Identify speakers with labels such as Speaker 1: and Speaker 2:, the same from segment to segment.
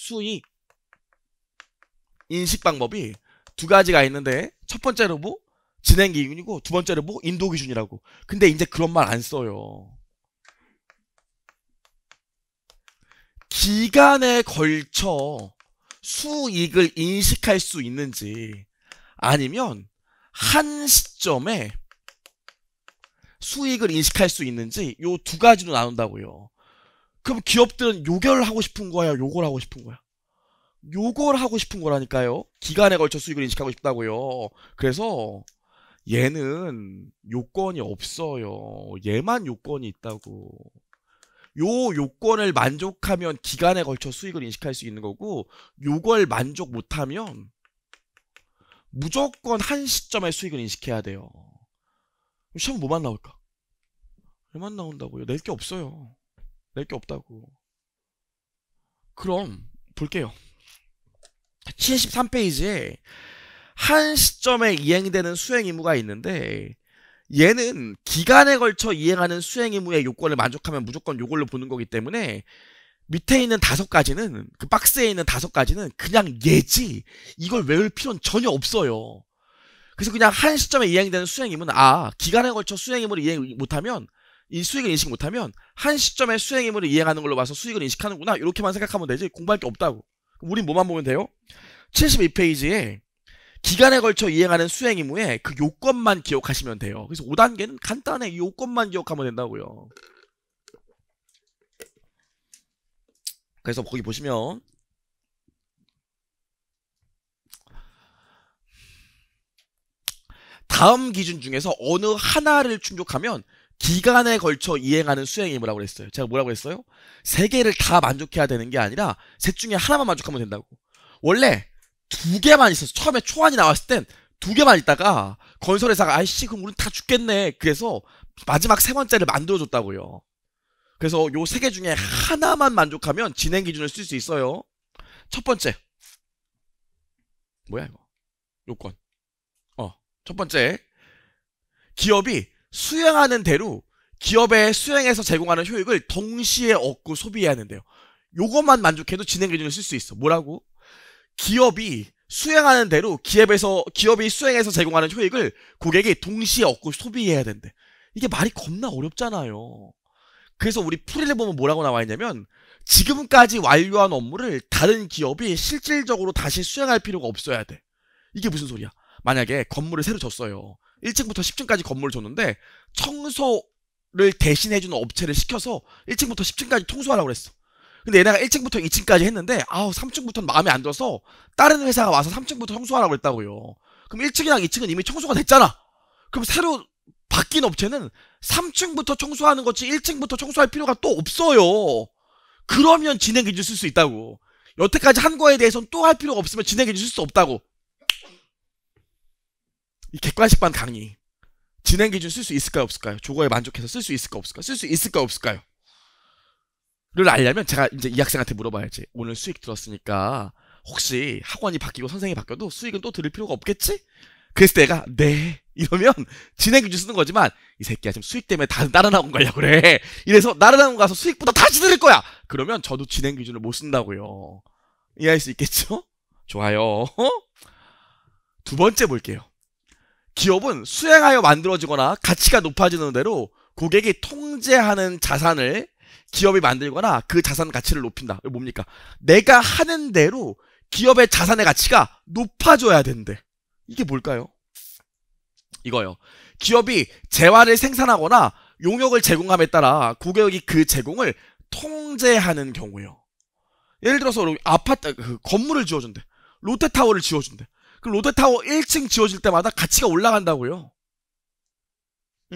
Speaker 1: 수익 인식 방법이 두 가지가 있는데 첫 번째로 뭐 진행 기준이고 두 번째로 뭐 인도 기준이라고. 근데 이제 그런 말 안 써요. 기간에 걸쳐 수익을 인식할 수 있는지 아니면 한 시점에 수익을 인식할 수 있는지 요 두 가지로 나눈다고요. 그럼 기업들은 요걸 하고 싶은 거야, 요걸 하고 싶은 거야? 요걸 하고 싶은 거라니까요. 기간에 걸쳐 수익을 인식하고 싶다고요. 그래서 얘는 요건이 없어요. 얘만 요건이 있다고. 요 요건을 만족하면 기간에 걸쳐 수익을 인식할 수 있는 거고, 요걸 만족 못하면 무조건 한 시점에 수익을 인식해야 돼요. 시험 뭐만 나올까? 얘만 나온다고요. 낼 게 없어요. 낼 게 없다고. 그럼 볼게요. 73페이지에 한 시점에 이행되는 수행 의무가 있는데, 얘는 기간에 걸쳐 이행하는 수행 의무의 요건을 만족하면 무조건 요걸로 보는 거기 때문에 밑에 있는 5가지는, 그 박스에 있는 5가지는 그냥 예지, 이걸 외울 필요는 전혀 없어요. 그래서 그냥 한 시점에 이행되는 수행 의무는, 기간에 걸쳐 수행 의무를 이행 못하면, 이 수익을 인식 못하면 한 시점에 수행 의무를 이행하는 걸로 봐서 수익을 인식하는구나, 이렇게만 생각하면 되지 공부할 게 없다고. 우린 뭐만 보면 돼요? 72페이지에 기간에 걸쳐 이행하는 수행 의무에 그 요건만 기억하시면 돼요. 그래서 5단계는 간단해. 이 요건만 기억하면 된다고요. 그래서 거기 보시면 다음 기준 중에서 어느 하나를 충족하면 기간에 걸쳐 이행하는 수행 의무라고 그랬어요. 제가 뭐라고 했어요? 3개를 다 만족해야 되는 게 아니라 셋 중에 하나만 만족하면 된다고. 원래 2개만 있었어. 처음에 초안이 나왔을 땐 2개만 있다가 건설회사가 아이씨 그럼 우린 다 죽겠네. 그래서 마지막 3번째를 만들어줬다고요. 그래서 요 3개 중에 하나만 만족하면 진행 기준을 쓸 수 있어요. 첫 번째 뭐야 이거? 요건. 첫 번째, 기업이 수행하는 대로 기업의 수행에서 제공하는 효익을 동시에 얻고 소비해야 하는데요. 요것만 만족해도 진행 기준을 쓸 수 있어. 뭐라고? 기업이 수행하는 대로 기업이 수행해서 제공하는 효익을 고객이 동시에 얻고 소비해야 된대. 이게 말이 겁나 어렵잖아요. 그래서 우리 풀이를 보면 뭐라고 나와 있냐면, 지금까지 완료한 업무를 다른 기업이 실질적으로 다시 수행할 필요가 없어야 돼. 이게 무슨 소리야? 만약에 건물을 새로 줬어요. 1층부터 10층까지 건물을 줬는데 청소를 대신해주는 업체를 시켜서 1층부터 10층까지 청소하라고 그랬어. 근데 얘네가 1층부터 2층까지 했는데 3층부터는 마음에 안 들어서 다른 회사가 와서 3층부터 청소하라고 그랬다고요. 그럼 1층이랑 2층은 이미 청소가 됐잖아. 그럼 새로 바뀐 업체는 3층부터 청소하는 거지 1층부터 청소할 필요가 또 없어요. 그러면 진행 기준 쓸 수 있다고. 여태까지 한 거에 대해서는 또 할 필요가 없으면 진행 기준 쓸 수 없다고. 이 객관식반 강의, 진행 기준 쓸 수 있을까요 없을까요? 조거에 만족해서 쓸 수 있을까 없을까요? 쓸 수 있을까 없을까요? 를 알려면 제가 이제 이 학생한테 물어봐야지. 오늘 수익 들었으니까 혹시 학원이 바뀌고 선생님이 바뀌어도 수익은 또 들을 필요가 없겠지? 그래서 내가 네 이러면 진행 기준 쓰는 거지만, 이 새끼야 지금 수익 때문에 다른 학원 가려고 그래. 이래서 다른 학원 가서 수익보다 다시 들을 거야. 그러면 저도 진행 기준을 못 쓴다고요. 이해할 수 있겠죠? 좋아요. 두 번째 볼게요. 기업은 수행하여 만들어지거나 가치가 높아지는 대로 고객이 통제하는 자산을 기업이 만들거나 그 자산 가치를 높인다. 이거 뭡니까? 내가 하는 대로 기업의 자산의 가치가 높아져야 된대. 이게 뭘까요? 이거요. 기업이 재화를 생산하거나 용역을 제공함에 따라 고객이 그 제공을 통제하는 경우요. 예를 들어서 아파트, 건물을 지어준대. 롯데타워를 지어준대. 그럼 롯데타워 1층 지어질 때마다 가치가 올라간다고요.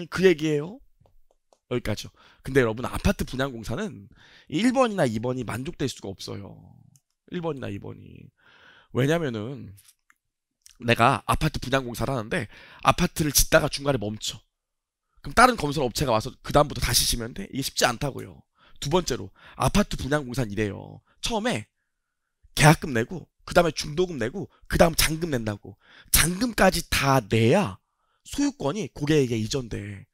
Speaker 1: 그 얘기예요. 여기까지요. 근데 여러분, 아파트 분양공사는 1번이나 2번이 만족될 수가 없어요. 1번이나 2번이. 왜냐면은 내가 아파트 분양공사를 하는데 아파트를 짓다가 중간에 멈춰. 그럼 다른 건설 업체가 와서 그 다음부터 다시 지면 돼? 이게 쉽지 않다고요. 두 번째로, 아파트 분양공사는 이래요. 처음에 계약금 내고 그 다음에 중도금 내고 그 다음 잔금 낸다고. 잔금까지 다 내야 소유권이 고객에게 이전돼.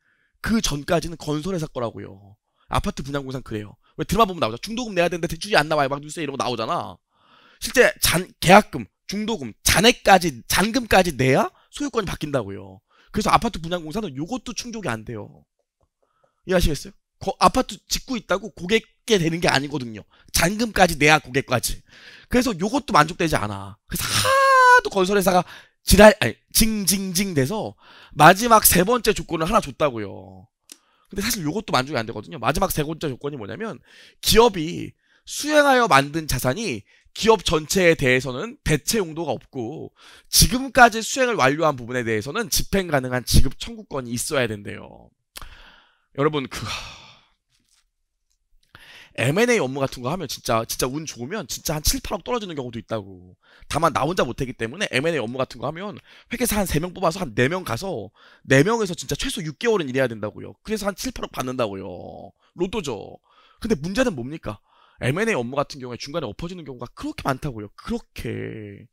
Speaker 1: 그 전까지는 건설회사 거라고요. 아파트 분양공사는 그래요. 왜 드라마 보면 나오잖아. 중도금 내야 되는데 대출이 안 나와요. 막 뉴스에 이러고 나오잖아. 실제 계약금, 중도금, 잔금까지 내야 소유권이 바뀐다고요. 그래서 아파트 분양공사는 요것도 충족이 안 돼요. 이해하시겠어요? 아파트 짓고 있다고 고객게 되는 게 아니거든요. 잔금까지 내야 고객까지. 그래서 요것도 만족되지 않아. 그래서 하도 건설회사가 징징징 돼서 마지막 세 번째 조건을 하나 줬다고요. 근데 사실 요것도 만족이 안 되거든요. 마지막 세 번째 조건이 뭐냐면 기업이 수행하여 만든 자산이 기업 전체에 대해서는 대체 용도가 없고 지금까지 수행을 완료한 부분에 대해서는 집행 가능한 지급 청구권이 있어야 된대요. 여러분 M&A 업무 같은 거 하면 진짜 운 좋으면 진짜 한 7, 8억 떨어지는 경우도 있다고. 다만 나 혼자 못했기 때문에 M&A 업무 같은 거 하면 회계사 한 3명 뽑아서 한 4명 가서 4명에서 진짜 최소 6개월은 일해야 된다고요. 그래서 한 7, 8억 받는다고요. 로또죠. 근데 문제는 뭡니까? M&A 업무 같은 경우에 중간에 엎어지는 경우가 그렇게 많다고요. 그렇게.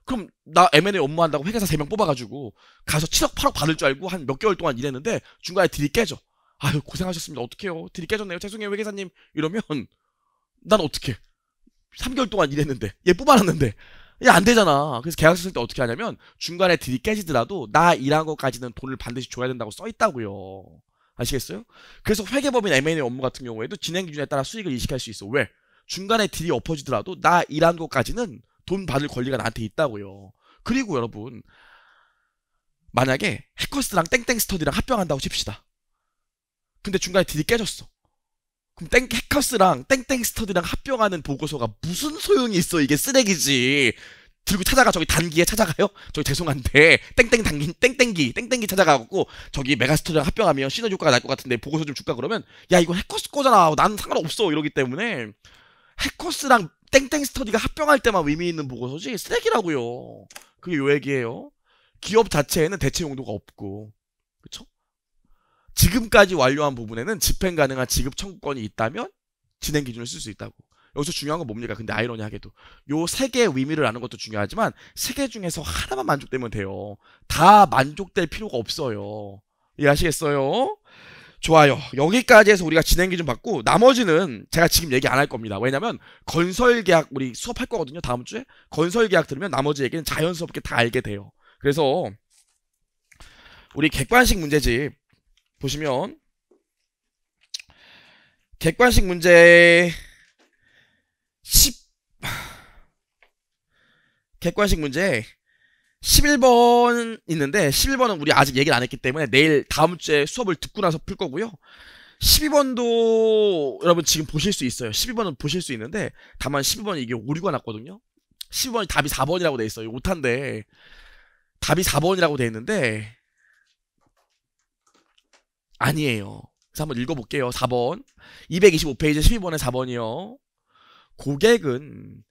Speaker 1: 그럼 나 M&A 업무 한다고 회계사 3명 뽑아가지고 가서 7억, 8억 받을 줄 알고 한 몇 개월 동안 일했는데 중간에 딜이 깨져. 아유 고생하셨습니다. 어떡해요. 딜이 깨졌네요. 죄송해요 회계사님. 이러면 난 어떡해. 3개월 동안 일했는데 얘 뽑아놨는데 얘 안 되잖아. 그래서 계약서 쓸 때 어떻게 하냐면 중간에 딜이 깨지더라도 나 일한 것까지는 돈을 반드시 줘야 된다고 써있다고요. 아시겠어요? 그래서 회계법인 M&A 업무 같은 경우에도 진행 기준에 따라 수익을 인식할 수 있어. 왜? 중간에 딜이 엎어지더라도 나 일한 것까지는 돈 받을 권리가 나한테 있다고요. 그리고 여러분 만약에 해커스랑 땡땡 스터디랑 합병한다고 칩시다. 근데 중간에 딜이 깨졌어. 그럼 해커스랑 땡땡 스터디랑 합병하는 보고서가 무슨 소용이 있어. 이게 쓰레기지. 들고 찾아가. 저기 단기에 찾아가요. 저기 죄송한데 땡땡기 찾아가고 저기 메가스터디랑 합병하면 시너지 효과가 날 것 같은데 보고서 좀 줄까 그러면 야 이거 해커스 거잖아. 나는 상관없어. 이러기 때문에 해커스랑 땡땡 스터디가 합병할 때만 의미 있는 보고서지 쓰레기라고요. 그게 요 얘기예요. 기업 자체에는 대체 용도가 없고 그쵸? 지금까지 완료한 부분에는 집행 가능한 지급 청구권이 있다면 진행 기준을 쓸 수 있다고. 여기서 중요한 건 뭡니까? 근데 아이러니하게도 요 세 개의 의미를 아는 것도 중요하지만 세 개 중에서 하나만 만족되면 돼요. 다 만족될 필요가 없어요. 이해하시겠어요? 좋아요. 여기까지 해서 우리가 진행 기준 받고 나머지는 제가 지금 얘기 안 할 겁니다. 왜냐면 건설 계약 우리 수업할 거거든요. 다음 주에 건설 계약 들으면 나머지 얘기는 자연스럽게 다 알게 돼요. 그래서 우리 객관식 문제집 보시면 객관식 문제 객관식 문제 11번 있는데 11번은 우리 아직 얘기를 안 했기 때문에 내일 다음 주에 수업을 듣고 나서 풀 거고요. 12번도 여러분 지금 보실 수 있어요. 12번은 보실 수 있는데 다만 12번이 이게 오류가 났거든요. 12번이 답이 4번이라고 돼 있어요. 오타인데 답이 4번이라고 돼 있는데 아니에요. 그래서 한번 읽어볼게요. 4번 225페이지 12번에 4번이요. 고객은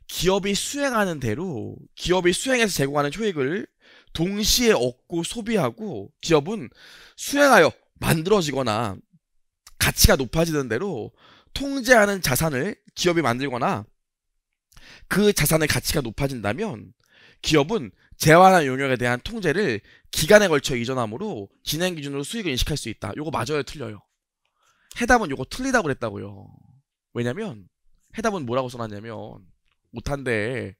Speaker 1: 기업이 수행하는 대로 기업이 수행해서 제공하는 효익을 동시에 얻고 소비하고 기업은 수행하여 만들어지거나 가치가 높아지는 대로 통제하는 자산을 기업이 만들거나 그 자산의 가치가 높아진다면 기업은 재화나 용역에 대한 통제를 기간에 걸쳐 이전하므로 진행 기준으로 수익을 인식할 수 있다. 요거 맞아요? 틀려요? 해답은 요거 틀리다고 그랬다고요. 왜냐면 해답은 뭐라고 써놨냐면 못한데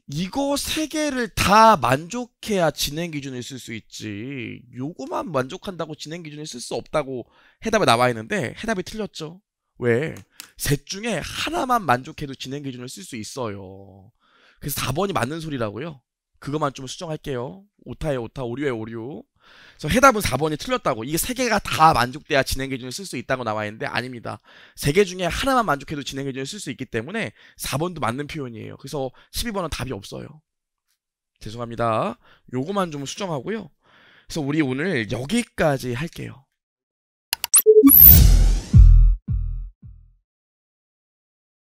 Speaker 1: 이거 세 개를 다 만족해야 진행 기준을 쓸 수 있지 요거만 만족한다고 진행 기준을 쓸 수 없다고 해답에 나와 있는데 해답이 틀렸죠. 왜? 셋 중에 하나만 만족해도 진행 기준을 쓸 수 있어요. 그래서 4번이 맞는 소리라고요. 그것만 좀 수정할게요. 오타에 오타, 오류에 오류. 그래서 해답은 4번이 틀렸다고. 이게 세 개가 다 만족돼야 진행 기준을 쓸 수 있다고 나와 있는데 아닙니다. 세 개 중에 하나만 만족해도 진행 기준을 쓸 수 있기 때문에 4번도 맞는 표현이에요. 그래서 12번은 답이 없어요. 죄송합니다. 요거만 좀 수정하고요. 그래서 우리 오늘 여기까지 할게요.